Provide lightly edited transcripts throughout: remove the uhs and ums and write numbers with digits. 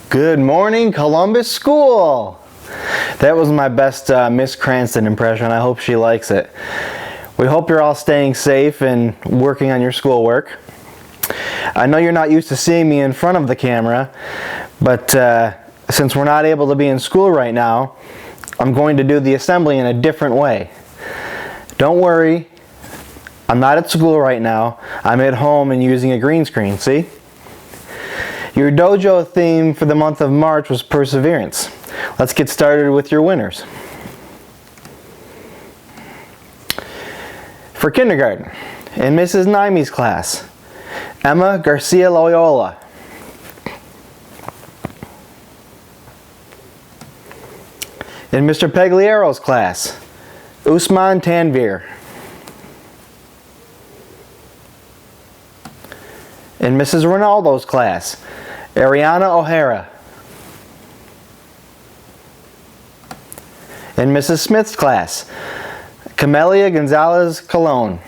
Good morning, Columbus School! That was my best Miss Cranston impression. I hope she likes it. We hope you're all staying safe and working on your schoolwork. I know you're not used to seeing me in front of the camera, but since we're not able to be in school right now, I'm going to do the assembly in a different way. Don't worry, I'm not at school right now. I'm at home and using a green screen, see? Your dojo theme for the month of March was perseverance. Let's get started with your winners. For kindergarten, in Mrs. Naimi's class, Emma Garcia Loyola. In Mr. Pagliero's class, Usman Tanvir. In Mrs. Ronaldo's class, Ariana O'Hara. In Mrs. Smith's class, Camelia Gonzalez Colon.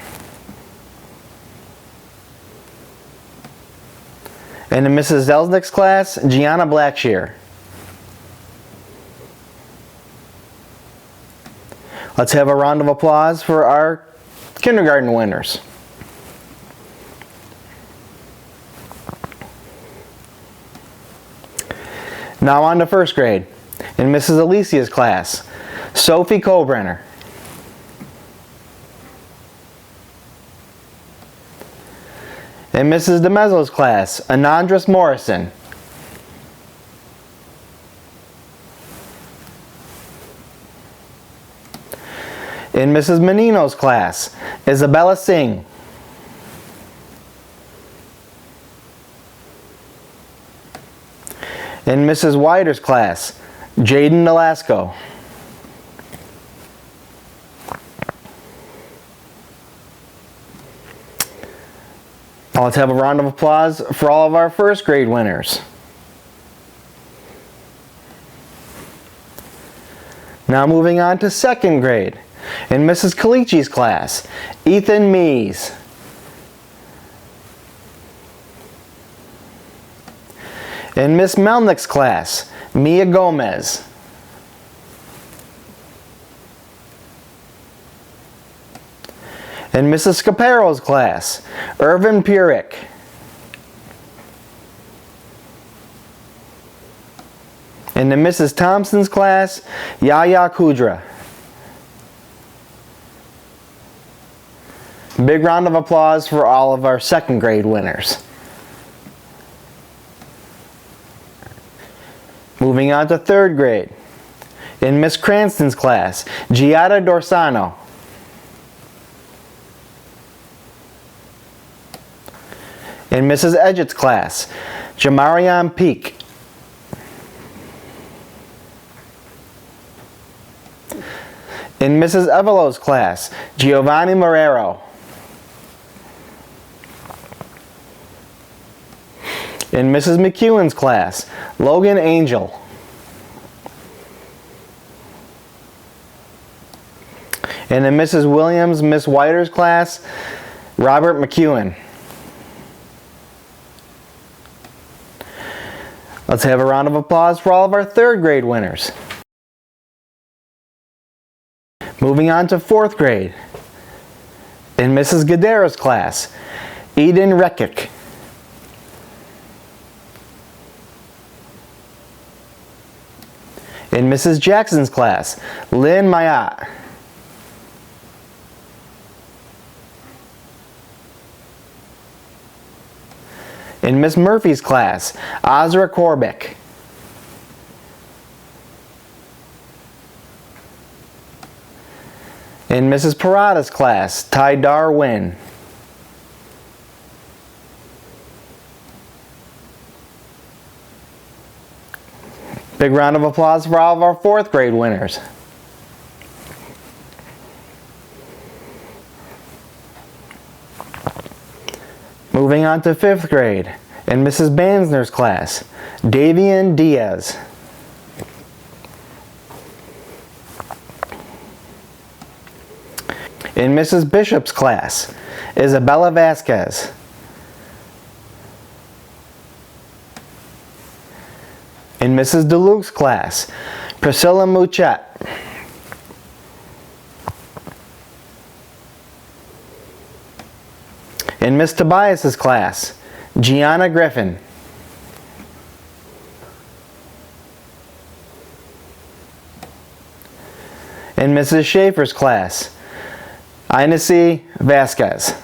And in Mrs. Zelznick's class, Gianna Blackshear. Let's have a round of applause for our kindergarten winners. Now on to first grade. In Mrs. Alicia's class, Sophie Kobrenner. In Mrs. DeMezzo's class, Anandris Morrison. In Mrs. Menino's class, Isabella Singh. In Mrs. Wider's class, Jaden Nolasco. Now let's have a round of applause for all of our first grade winners. Now moving on to second grade. In Mrs. Calici's class, Ethan Mees. In Miss Melnick's class, Mia Gomez. In Mrs. Scaparo's class, Irvin Purick. In the Mrs. Thompson's class, Yaya Kudra. Big round of applause for all of our second grade winners. Moving on to third grade. In Miss Cranston's class, Giada Dorsano. In Mrs. Edgett's class, Jamarian Peak. In Mrs. Evelo's class, Giovanni Marrero. In Mrs. McEwen's class, Logan Angel. And in Mrs. Williams, Miss Whiter's class, Robert McEwen. Let's have a round of applause for all of our third grade winners. Moving on to fourth grade. In Mrs. Gadara's class, Eden Rekic. In Mrs. Jackson's class, Lynn Mayat. In Miss Murphy's class, Azra Korbick. In Mrs. Parada's class, Ty Darwin. Big round of applause for all of our fourth grade winners. Moving on to fifth grade. In Mrs. Bansner's class, Davian Diaz. In Mrs. Bishop's class, Isabella Vasquez. Mrs. DeLuke's class, Priscilla Mouchette. In Miss Tobias's class, Gianna Griffin. In Mrs. Schaefer's class, Inesi Vasquez.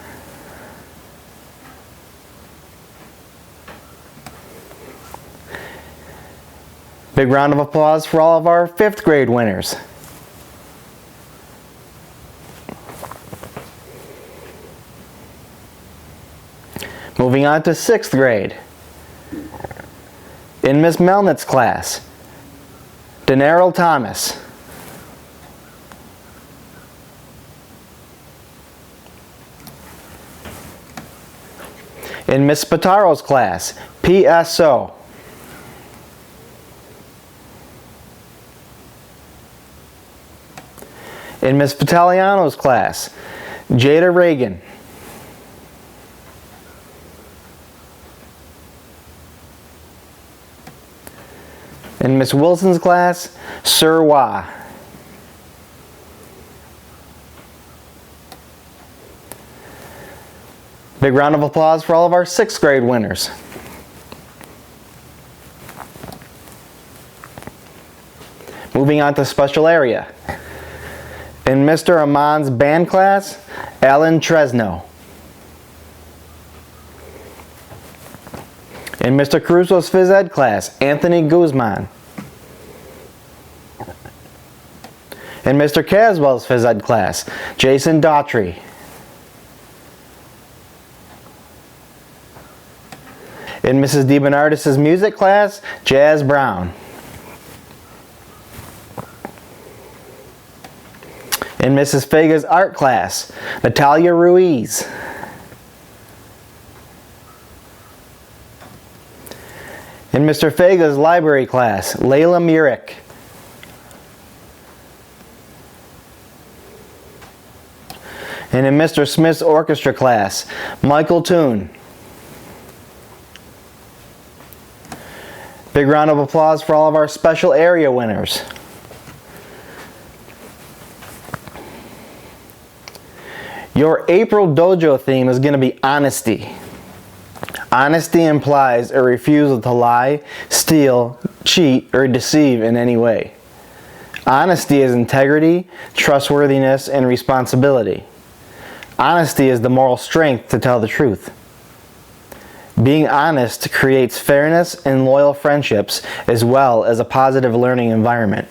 Big round of applause for all of our 5th grade winners. Moving on to 6th grade. In Miss Melnitz's class, Denarel Thomas. In Miss Spataro's class, PSO. In Miss Vitaliano's class, Jada Reagan. In Miss Wilson's class, Sir Wah. Big round of applause for all of our 6th grade winners. Moving on to special area. In Mr. Amon's band class, Alan Tresno. In Mr. Caruso's phys ed class, Anthony Guzman. In Mr. Caswell's phys ed class, Jason Daughtry. In Mrs. DeBernardis' music class, Jazz Brown. In Mrs. Fega's art class, Natalia Ruiz. In Mr. Fega's library class, Layla Murick. And in Mr. Smith's orchestra class, Michael Toon. Big round of applause for all of our special area winners. Your April Dojo theme is going to be honesty. Honesty implies a refusal to lie, steal, cheat, or deceive in any way. Honesty is integrity, trustworthiness, and responsibility. Honesty is the moral strength to tell the truth. Being honest creates fairness and loyal friendships as well as a positive learning environment.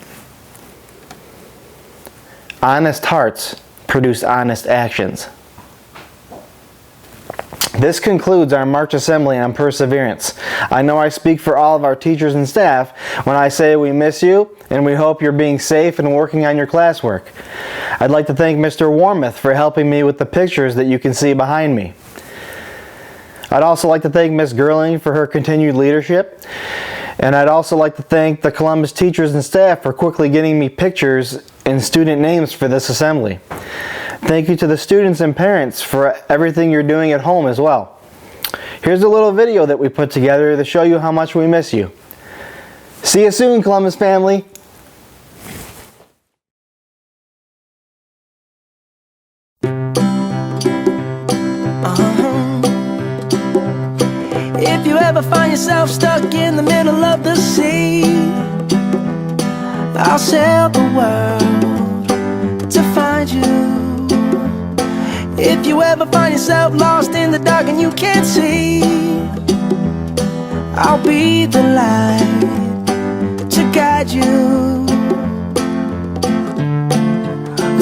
Honest hearts produce honest actions. This concludes our March Assembly on Perseverance. I know I speak for all of our teachers and staff when I say we miss you and we hope you're being safe and working on your classwork. I'd like to thank Mr. Warmoth for helping me with the pictures that you can see behind me. I'd also like to thank Ms. Gerling for her continued leadership. And I'd also like to thank the Columbus teachers and staff for quickly getting me pictures and student names for this assembly. Thank you to the students and parents for everything you're doing at home as well. Here's a little video that we put together to show you how much we miss you. See you soon, Columbus family. If you ever find yourself stuck in the middle of the sea, I'll sail the world to find you. If you ever find yourself lost in the dark and you can't see, I'll be the light to guide you.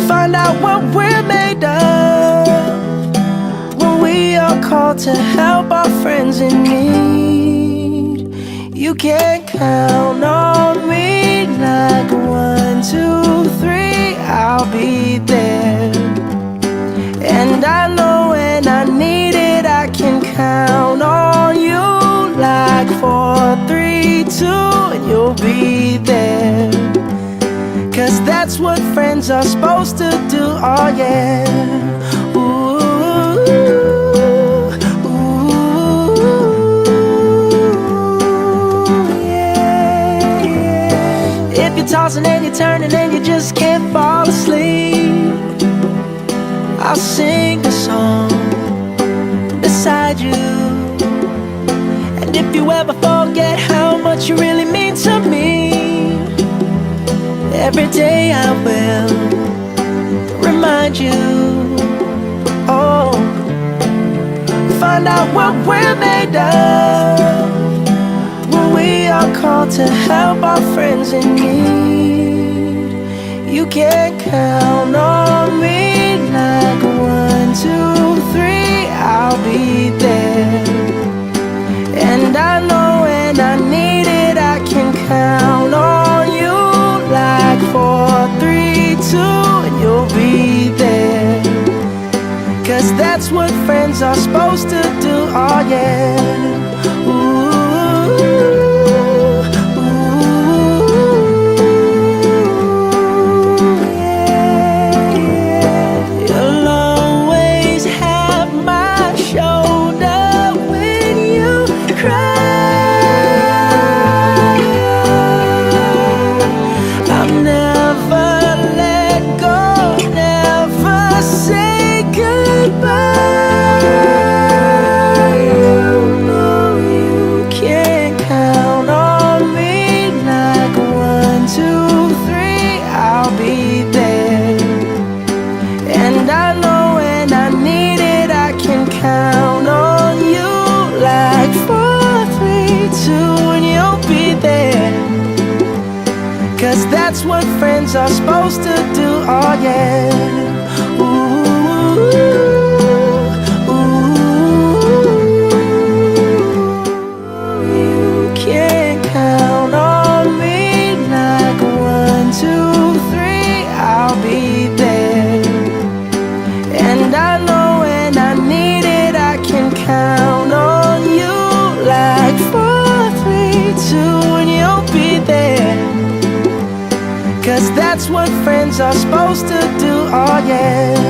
Find out what we're made of when we are called to help our friends in need. You can count on me like 1, 2, 3, I'll be there. And I know when I need it, I can count on you like 4, 3, 2, and you'll be there. 'Cause that's what friends are supposed to do, oh yeah. Ooh, ooh, yeah. you're tossing and you're turning and you just can't fall asleep, I'll sing a song beside you. And if you ever forget how much you really mean to me, every day I will remind you. Oh, find out what we're made of when we are called to help our friends in need. You can count on me like 1, 2, 3, I'll be there. And I know when I need it, I can count on you like 4, 3, 2, and you'll be there. 'Cause that's what friends are supposed to do, oh yeah. Ooh, yeah, yeah. You'll always have my shoulder when you cry. I'll never let go, never say goodbye. You know you can count on me like 1, 2, 3, I'll be there. And I know when I need it, I can count on you like 4, 3, 2, and you'll be there. 'Cause that's what friends are supposed to do, oh yeah. You can count on me like 1, 2, 3, I'll be there. And I know when I need it, I can count on you like 4, 3, 2, and you'll be there. 'Cause that's what friends are supposed to do, oh yeah.